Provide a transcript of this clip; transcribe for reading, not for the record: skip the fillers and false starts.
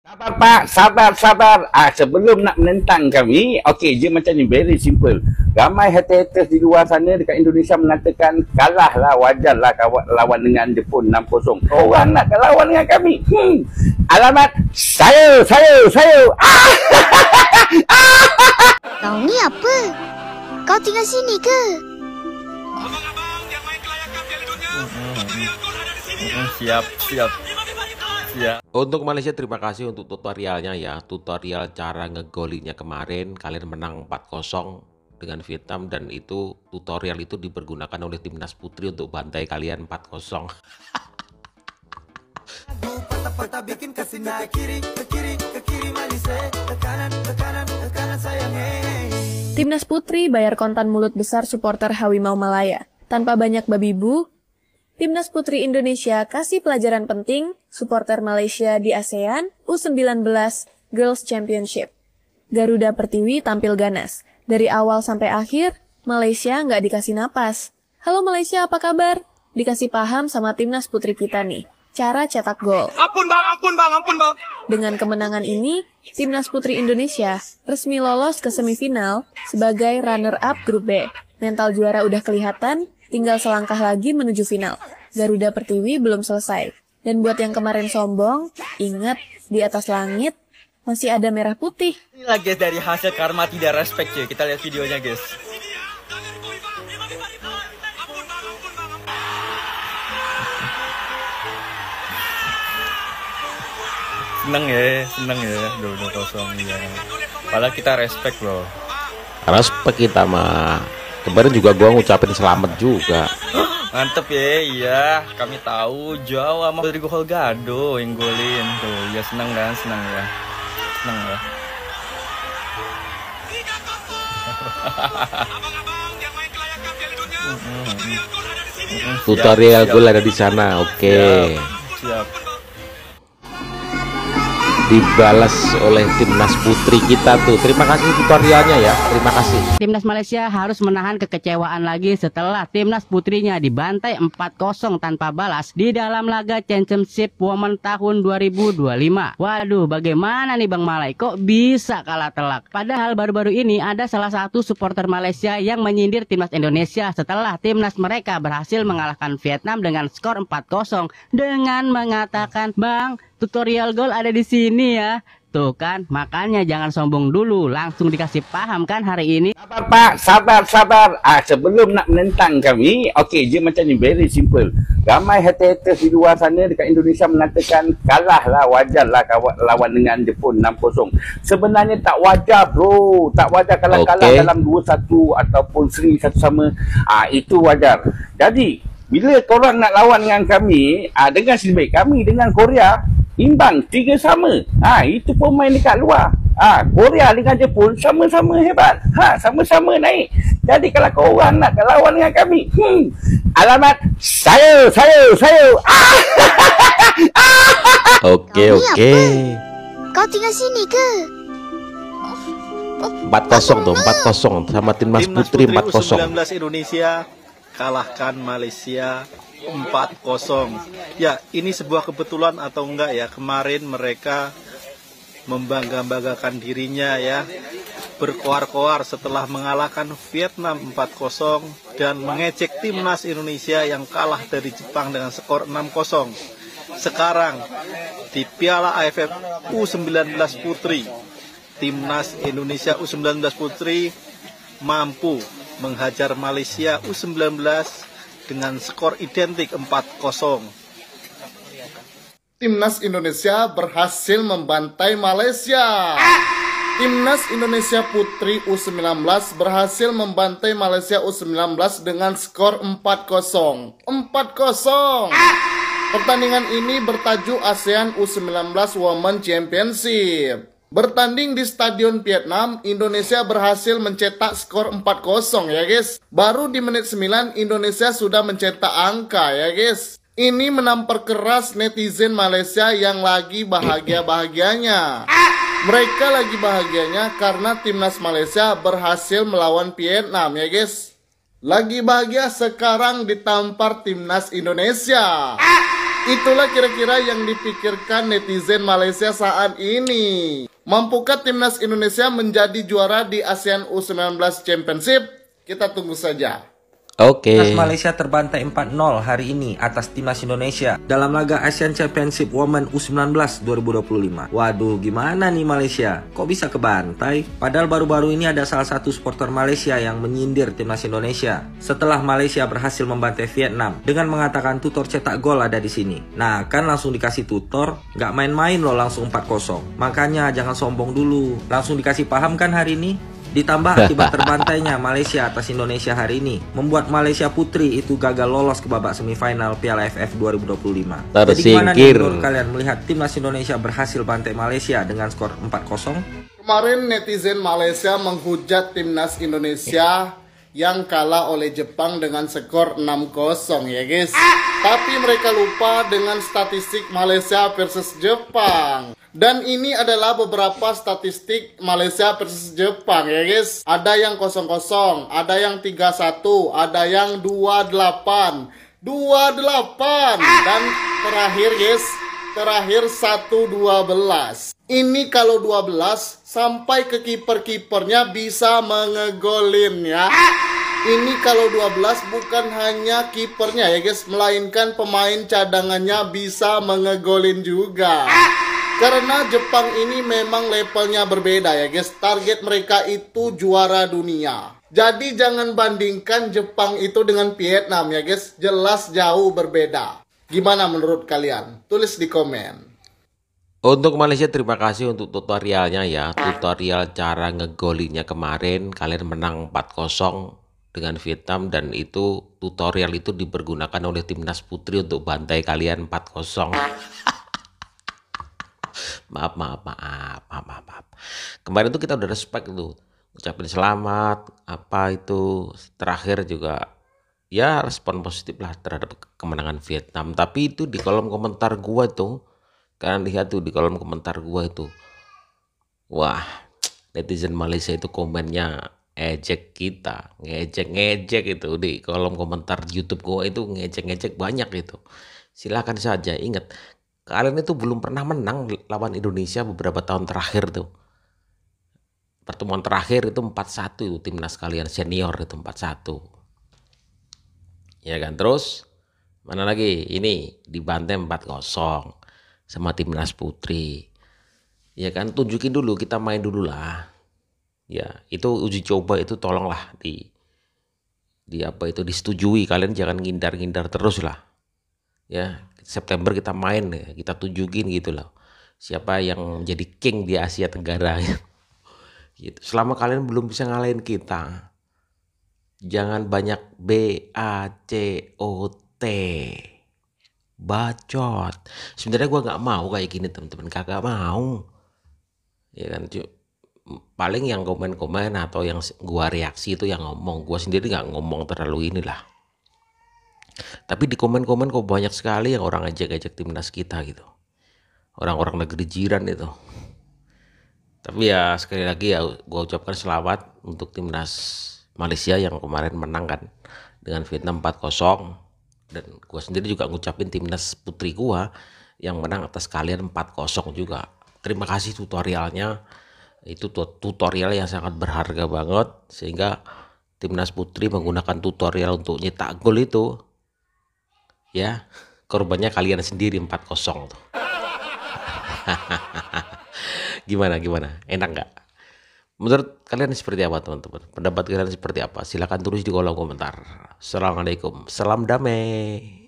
Sabar Pak, sabar. Sebelum nak menentang kami, okey, je macam ni, very simple. Ramai haters di luar sana dekat Indonesia mengatakan kalahlah, wajarlah lawan dengan Jepun 6-0. Orang nak lawan dengan kami. Alamat saya. Kau ni apa? Kau tinggal sini ke? Abang-abang yang main kelayakan Piala Dunia, tutorial gol ada di sini ya. Siap. Ya. Untuk Malaysia, terima kasih untuk tutorialnya ya. Tutorial cara ngegolinya kemarin, kalian menang 4-0 dengan Vietnam, dan itu tutorial itu dipergunakan oleh timnas putri untuk bantai kalian 4-0. Timnas putri bayar kontan mulut besar supporter Harimau Malaya. Tanpa banyak babi bu, Timnas Putri Indonesia kasih pelajaran penting supporter Malaysia di ASEAN U19 Girls Championship. Garuda Pertiwi tampil ganas. Dari awal sampai akhir, Malaysia nggak dikasih napas. Halo Malaysia, apa kabar? Dikasih paham sama Timnas Putri kita nih. Cara cetak gol. Ampun bang. Dengan kemenangan ini, Timnas Putri Indonesia resmi lolos ke semifinal sebagai runner-up grup B. Mental juara udah kelihatan, tinggal selangkah lagi menuju final. Garuda Pertiwi belum selesai. Dan buat yang kemarin sombong, ingat, di atas langit masih ada merah putih. Inilah guys, dari hasil karma tidak respect cuy. Kita lihat videonya guys. Seneng ya. 2-0 ya. Padahal kita respect loh. Respect kita mah. Kemarin juga gua ngucapin selamat juga. Mantep ya, iya. Kami tahu Jawa sama Rodrigo Holgado yang golin tuh. Ya senang ya. Senang ya. Abang-abang yang main kelayakan Piala Dunia, tutorial gol ada di sini ya. Tutorial gol ada di sana, oke. Siap. Dibalas oleh timnas putri kita tuh. Terima kasih tutorialnya ya. Terima kasih. Timnas Malaysia harus menahan kekecewaan lagi setelah timnas putrinya dibantai 4-0 tanpa balas di dalam laga Championship Women tahun 2025. Waduh, bagaimana nih Bang Malai? Kok bisa kalah telak? Padahal baru-baru ini ada salah satu supporter Malaysia yang menyindir timnas Indonesia setelah timnas mereka berhasil mengalahkan Vietnam dengan skor 4-0 dengan mengatakan, "Bang, tutorial gol ada di sini ya." Tuh kan, makanya jangan sombong dulu, langsung dikasih paham kan hari ini. Sabar Pak, sabar. Sebelum nak menentang kami, okey, je macam ni, very simple. Ramai haters di luar sana dekat Indonesia mengatakan kalahlah, wajarlah lawan dengan Jepun 6-0. Sebenarnya tak wajar bro, tak wajar kalau kalah dalam 2-1 ataupun seri satu sama. Itu wajar. Jadi bila korang nak lawan dengan kami, dengan sebaik kami dengan Korea imbang 3 sama. Itu pemain dekat luar. Korea dengan Jepun sama-sama hebat. Sama-sama naik. Jadi kalau korang nak lawan dengan kami, alamat saya. Oke. Kau tinggal sini ke? 4-0 tuh, 4-0 sama timnas putri 4-0. U19 Indonesia kalahkan Malaysia 4-0. Ya, ini sebuah kebetulan atau enggak ya? Kemarin mereka membangga-banggakan dirinya ya, berkoar-koar setelah mengalahkan Vietnam 4-0 dan mengejek timnas Indonesia yang kalah dari Jepang dengan skor 6-0. Sekarang di Piala AFF U19 Putri, timnas Indonesia U19 Putri mampu menghajar Malaysia U19 dengan skor identik 4-0. Timnas Indonesia berhasil membantai Malaysia. Timnas Indonesia Putri U19 berhasil membantai Malaysia U19 dengan skor 4-0. Pertandingan ini bertajuk ASEAN U19 Women Championship. Bertanding di Stadion Vietnam, Indonesia berhasil mencetak skor 4-0 ya guys. Baru di menit 9 Indonesia sudah mencetak angka ya guys. Ini menampar keras netizen Malaysia yang lagi bahagia-bahagianya. Mereka lagi bahagianya karena timnas Malaysia berhasil melawan Vietnam ya guys. Lagi bahagia sekarang ditampar timnas Indonesia. Itulah kira-kira yang dipikirkan netizen Malaysia saat ini. Mampukah timnas Indonesia menjadi juara di ASEAN U19 Championship? Kita tunggu saja. Timnas Malaysia terbantai 4-0 hari ini atas timnas Indonesia dalam laga Asian Championship Women U19 2025. Waduh, gimana nih Malaysia? Kok bisa kebantai? Padahal baru-baru ini ada salah satu supporter Malaysia yang menyindir timnas Indonesia setelah Malaysia berhasil membantai Vietnam dengan mengatakan tutor cetak gol ada di sini. Nah, kan langsung dikasih tutor, nggak main-main loh, langsung 4-0. Makanya jangan sombong dulu, langsung dikasih paham kan hari ini? Ditambah akibat terbantainya Malaysia atas Indonesia hari ini membuat Malaysia Putri itu gagal lolos ke babak semifinal Piala AFF 2025. Jadi gimana nih menurut kalian melihat timnas Indonesia berhasil bantai Malaysia dengan skor 4-0? Kemarin netizen Malaysia menghujat timnas Indonesia yang kalah oleh Jepang dengan skor 6-0 ya guys. Tapi mereka lupa dengan statistik Malaysia versus Jepang. Dan ini adalah beberapa statistik Malaysia versus Jepang ya guys. Ada yang 0-0, ada yang 3-1, ada yang 2-8, dan terakhir guys, terakhir 1-12. Ini kalau 12 sampai ke kiper-kipernya bisa mengegolin ya. Ini kalau 12 bukan hanya kipernya ya guys, melainkan pemain cadangannya bisa mengegolin juga. Karena Jepang ini memang levelnya berbeda ya guys. Target mereka itu juara dunia. Jadi jangan bandingkan Jepang itu dengan Vietnam ya guys. Jelas jauh berbeda. Gimana menurut kalian? Tulis di komen. Untuk Malaysia, terima kasih untuk tutorialnya ya. Tutorial cara ngegolinya kemarin, kalian menang 4-0 dengan Vietnam, dan itu tutorial itu dipergunakan oleh timnas putri untuk bantai kalian 4-0. Maaf. Kemarin tuh kita udah respect tuh, ucapin selamat, apa itu, terakhir juga ya respon positif lah terhadap kemenangan Vietnam. Tapi itu di kolom komentar gua tuh, kalian lihat tuh di kolom komentar gua itu, wah, netizen Malaysia itu komennya ejek kita, ngejek itu di kolom komentar YouTube gua itu, ngejek banyak itu. Silakan saja, ingat kalian itu belum pernah menang lawan Indonesia beberapa tahun terakhir tuh. Pertemuan terakhir itu 4-1 itu timnas kalian senior itu 4-1. Ya kan, terus mana lagi? Ini dibantai 4-0 sama timnas putri. Ya kan, tunjukin dulu, kita main dulu lah. Ya, itu uji coba itu tolonglah di apa itu disetujui, kalian jangan ngindar-ngindar terus lah. Ya, September kita main, kita tunjukin gitu loh. Siapa yang jadi king di Asia Tenggara gitu. Selama kalian belum bisa ngalahin kita, jangan banyak BACOT, bacot. Sebenarnya gua nggak mau kayak gini teman-teman, kagak mau. Ya kan, paling yang komen-komen atau yang gua reaksi itu yang ngomong, gua sendiri nggak ngomong terlalu inilah. Tapi di komen-komen kok banyak sekali yang orang ejek-ejek timnas kita gitu, orang-orang negeri jiran itu. Tapi ya sekali lagi ya gua ucapkan selamat untuk timnas Malaysia yang kemarin menang kan dengan Vietnam 4-0. Dan gua sendiri juga ngucapin timnas putri gua yang menang atas kalian 4-0 juga. Terima kasih tutorialnya. Itu tutorial yang sangat berharga banget, sehingga timnas putri menggunakan tutorial untuk nyetak gol itu ya, korbannya kalian sendiri 4-0 tuh. Gimana enak nggak? Menurut kalian seperti apa teman-teman? Pendapat kalian seperti apa? Silahkan tulis di kolom komentar. Assalamualaikum, salam damai.